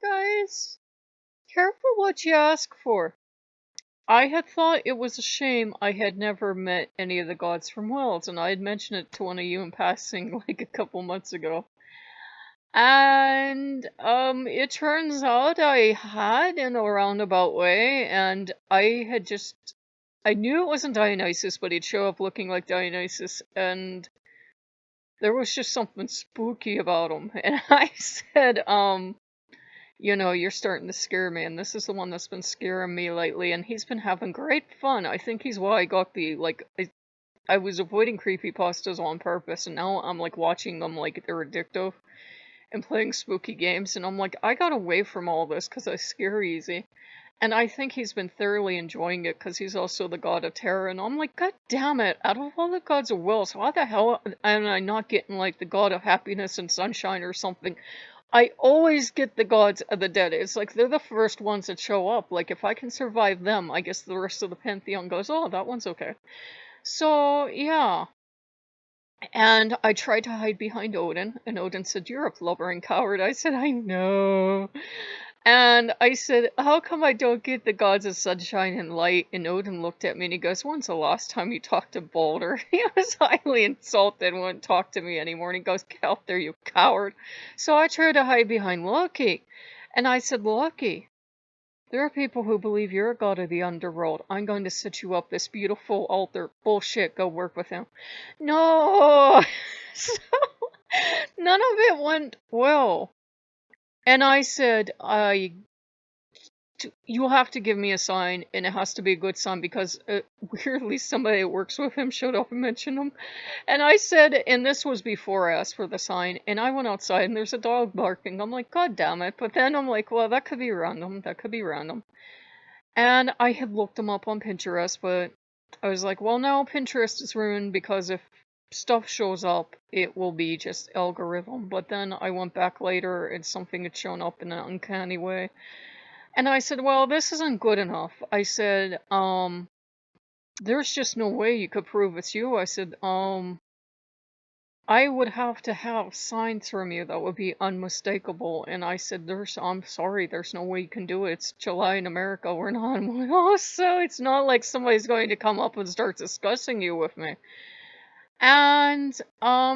Guys, careful what you ask for. I had thought it was a shame I had never met any of the gods from Wales, and I had mentioned it to one of you in passing like a couple months ago. And it turns out I had in a roundabout way, and I knew it wasn't Dionysus, but he'd show up looking like Dionysus, and there was just something spooky about him. And I said, you're starting to scare me, and this is the one that's been scaring me lately, and he's been having great fun. I think he's why I got I was avoiding creepypastas on purpose, and now I'm like watching them like they're addictive and playing spooky games, and I'm like, I got away from all this because I scare easy. And I think he's been thoroughly enjoying it because he's also the god of terror, and I'm like, God damn it, out of all the gods of Wales, how the hell am I not getting like the god of happiness and sunshine or something? I always get the gods of the dead. It's like they're the first ones that show up. Like if I can survive them, I guess the rest of the pantheon goes, oh, that one's okay. So yeah. And I tried to hide behind Odin, and Odin said, "You're a blubbering coward." I said, "I know." And I said, "How come I don't get the gods of sunshine and light?" And Odin looked at me and he goes, "When's the last time you talked to Balder?" He was highly insulted and wouldn't talk to me anymore. And he goes, "Get out there, you coward." So I tried to hide behind Loki. And I said, "Loki, there are people who believe you're a god of the underworld. I'm going to set you up this beautiful altar. Bullshit, go work with him." No! So, none of it went well. And I said, you'll have to give me a sign, and it has to be a good sign, because weirdly somebody that works with him showed up and mentioned him. And I said, and this was before I asked for the sign, and I went outside and there's a dog barking. I'm like, God damn it. But then I'm like, well, that could be random. That could be random. And I had looked them up on Pinterest, but I was like, well, now Pinterest is ruined because if stuff shows up, it will be just algorithm. But then I went back later and something had shown up in an uncanny way. And I said, well, this isn't good enough. I said, there's just no way you could prove it's you. I said, I would have to have signs from you that would be unmistakable. And I said, I'm sorry, there's no way you can do it. It's July in America. We're not. I'm like, oh, so it's not like somebody's going to come up and start discussing you with me. And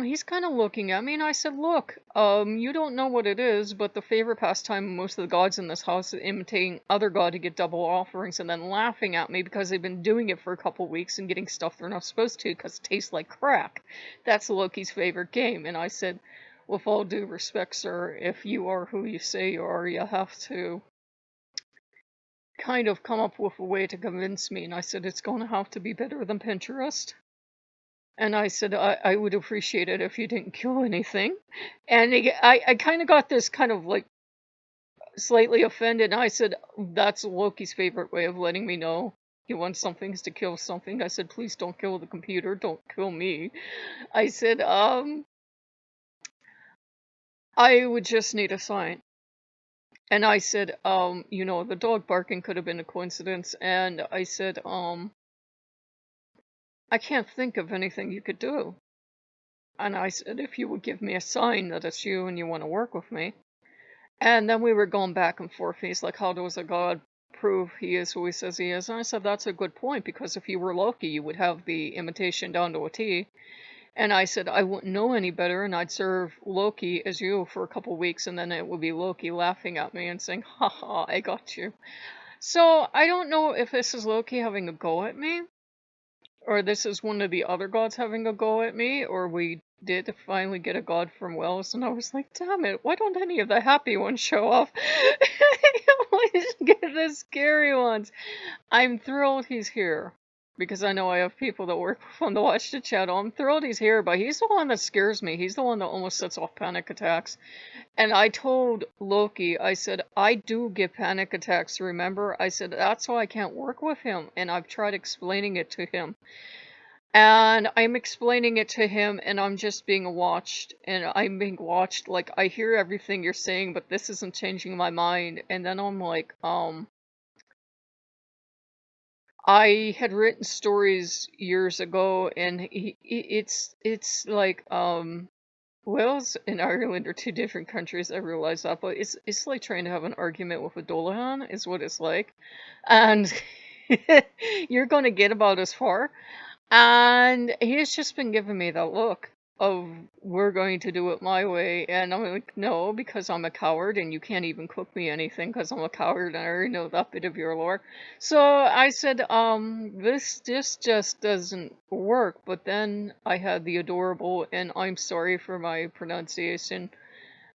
he's kind of looking at me, and I said, look, you don't know what it is, but the favorite pastime of most of the gods in this house is imitating other god to get double offerings and then laughing at me because they've been doing it for a couple weeks and getting stuff they're not supposed to because it tastes like crack. That's Loki's favorite game. And I said, with all due respect, sir, if you are who you say you are, you have to kind of come up with a way to convince me. And I said, it's going to have to be better than Pinterest. And I said, I would appreciate it if you didn't kill anything. And I kind of got this kind of like slightly offended. And I said, that's Loki's favorite way of letting me know he wants some things to kill something. I said, please don't kill the computer. Don't kill me. I said, I would just need a sign. And I said, the dog barking could have been a coincidence. And I said, I can't think of anything you could do. And I said, if you would give me a sign that it's you and you want to work with me. And then we were going back and forth. He's like, how does a god prove he is who he says he is? And I said, that's a good point, because if you were Loki, you would have the imitation down to a T. And I said, I wouldn't know any better, and I'd serve Loki as you for a couple weeks, and then it would be Loki laughing at me and saying, haha, I got you. So I don't know if this is Loki having a go at me, or this is one of the other gods having a go at me, or we did finally get a god from Wales, and I was like, damn it, why don't any of the happy ones show off? I always get the scary ones. I'm thrilled he's here, because I know I have people that work with him to watch the channel. I'm thrilled he's here, but he's the one that scares me. He's the one that almost sets off panic attacks. And I told Loki, I said, I do get panic attacks, remember? I said, that's why I can't work with him. And I've tried explaining it to him. And I'm explaining it to him, and I'm just being watched. And I'm being watched, like, I hear everything you're saying, but this isn't changing my mind. And then I'm like, I had written stories years ago, and it's like, Wales and Ireland are two different countries. I realize that, but it's like trying to have an argument with a Dolahan, is what it's like, and you're going to get about as far. And he's just been giving me that look of we're going to do it my way. And I'm like, no, because I'm a coward and you can't even cook me anything because I'm a coward and I already know that bit of your lore. So I said, this just doesn't work. But then I had the adorable, and I'm sorry for my pronunciation,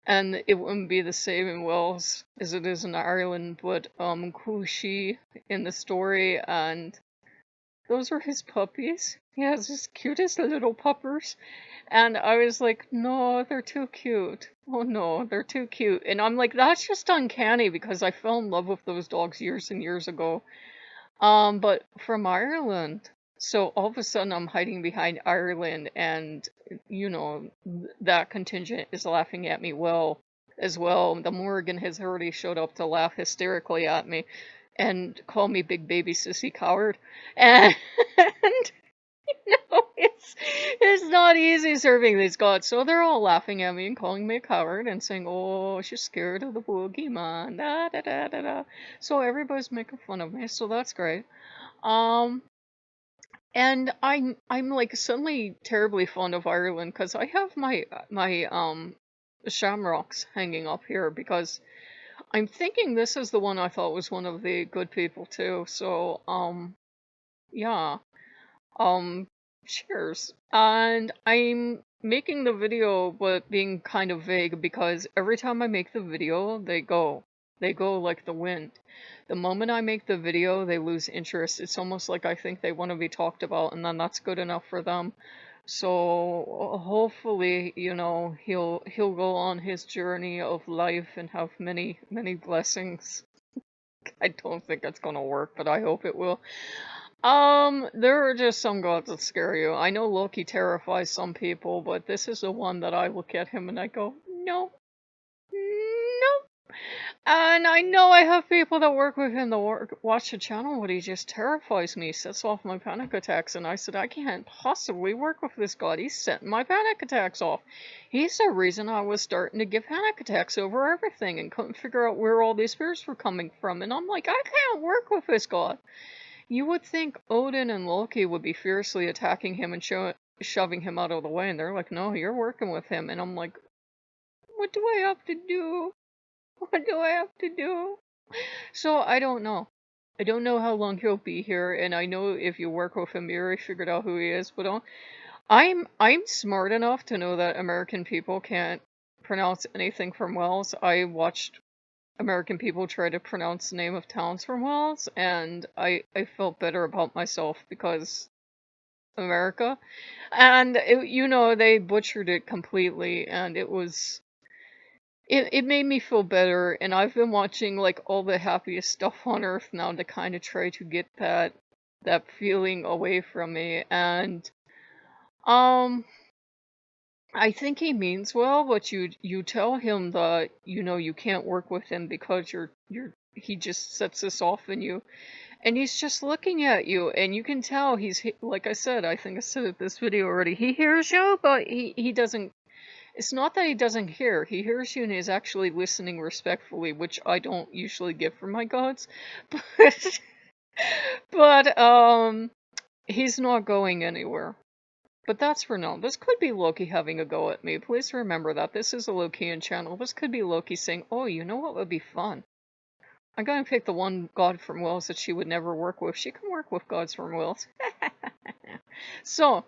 and it wouldn't be the same in Wales as it is in Ireland, but Cushy in the story, and those were his puppies. He has his cutest little puppers. And I was like, no, they're too cute. Oh no, they're too cute. And I'm like, that's just uncanny because I fell in love with those dogs years and years ago. But from Ireland. So all of a sudden I'm hiding behind Ireland, and that contingent is laughing at me as well. The Morrigan has already showed up to laugh hysterically at me and call me big baby sissy coward. And it's not easy serving these gods. So they're all laughing at me and calling me a coward and saying, "Oh, she's scared of the boogeyman." Da da da da da. So everybody's making fun of me. So that's great. Um, and I'm like suddenly terribly fond of Ireland because I have my shamrocks hanging up here because I'm thinking this is the one I thought was one of the good people too. So yeah. Um, cheers. And I'm making the video, but being kind of vague because every time I make the video, they go. They go like the wind. The moment I make the video, they lose interest. It's almost like I think they want to be talked about, and then that's good enough for them. So hopefully, he'll go on his journey of life and have many, many blessings. I don't think it's gonna work, but I hope it will. There are just some gods that scare you. I know Loki terrifies some people, but this is the one that I look at him and I go, no, no. And I know I have people that work with him that watch the channel, but he just terrifies me, sets off my panic attacks. And I said, I can't possibly work with this god. He's setting my panic attacks off. He's the reason I was starting to give panic attacks over everything and couldn't figure out where all these spirits were coming from. And I'm like, I can't work with this god. You would think Odin and Loki would be fiercely attacking him and shoving him out of the way, and they're like, no, you're working with him. And I'm like, what do I have to do? What do I have to do? So I don't know. I don't know how long he'll be here, and I know if you work with him, you already figured out who he is, but I'm smart enough to know that American people can't pronounce anything from Wales. I watched American people try to pronounce the name of towns from Wales, and I felt better about myself because America. And, they butchered it completely, and it made me feel better, and I've been watching, like, all the happiest stuff on earth now to kind of try to get that feeling away from me, and, um... I think he means well, but you tell him that you can't work with him because he just sets this off in you, and he's just looking at you, and you can tell like I said, I think I said it this video already. He hears you, but he doesn't. It's not that he doesn't hear. He hears you and is actually listening respectfully, which I don't usually get from my gods, but but he's not going anywhere. But that's for now. This could be Loki having a go at me. Please remember that. This is a Lokean channel. This could be Loki saying, oh, you know what would be fun? I'm going to pick the one god from Wales that she would never work with. She can work with gods from Wales. So,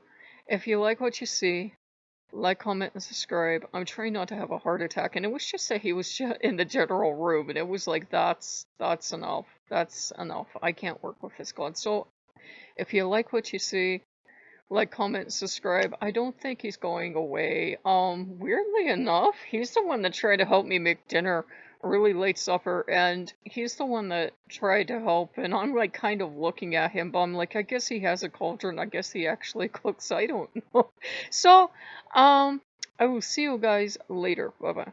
if you like what you see, like, comment, and subscribe. I'm trying not to have a heart attack. And it was just that he was in the general room. And it was like, that's enough. That's enough. I can't work with this god. So, if you like what you see, like, comment, subscribe. I don't think he's going away. Weirdly enough, he's the one that tried to help me make dinner, a really late supper, and he's the one that tried to help, and I'm, like, kind of looking at him, but I'm like, I guess he has a cauldron. I guess he actually cooks. I don't know. So, I will see you guys later. Bye-bye.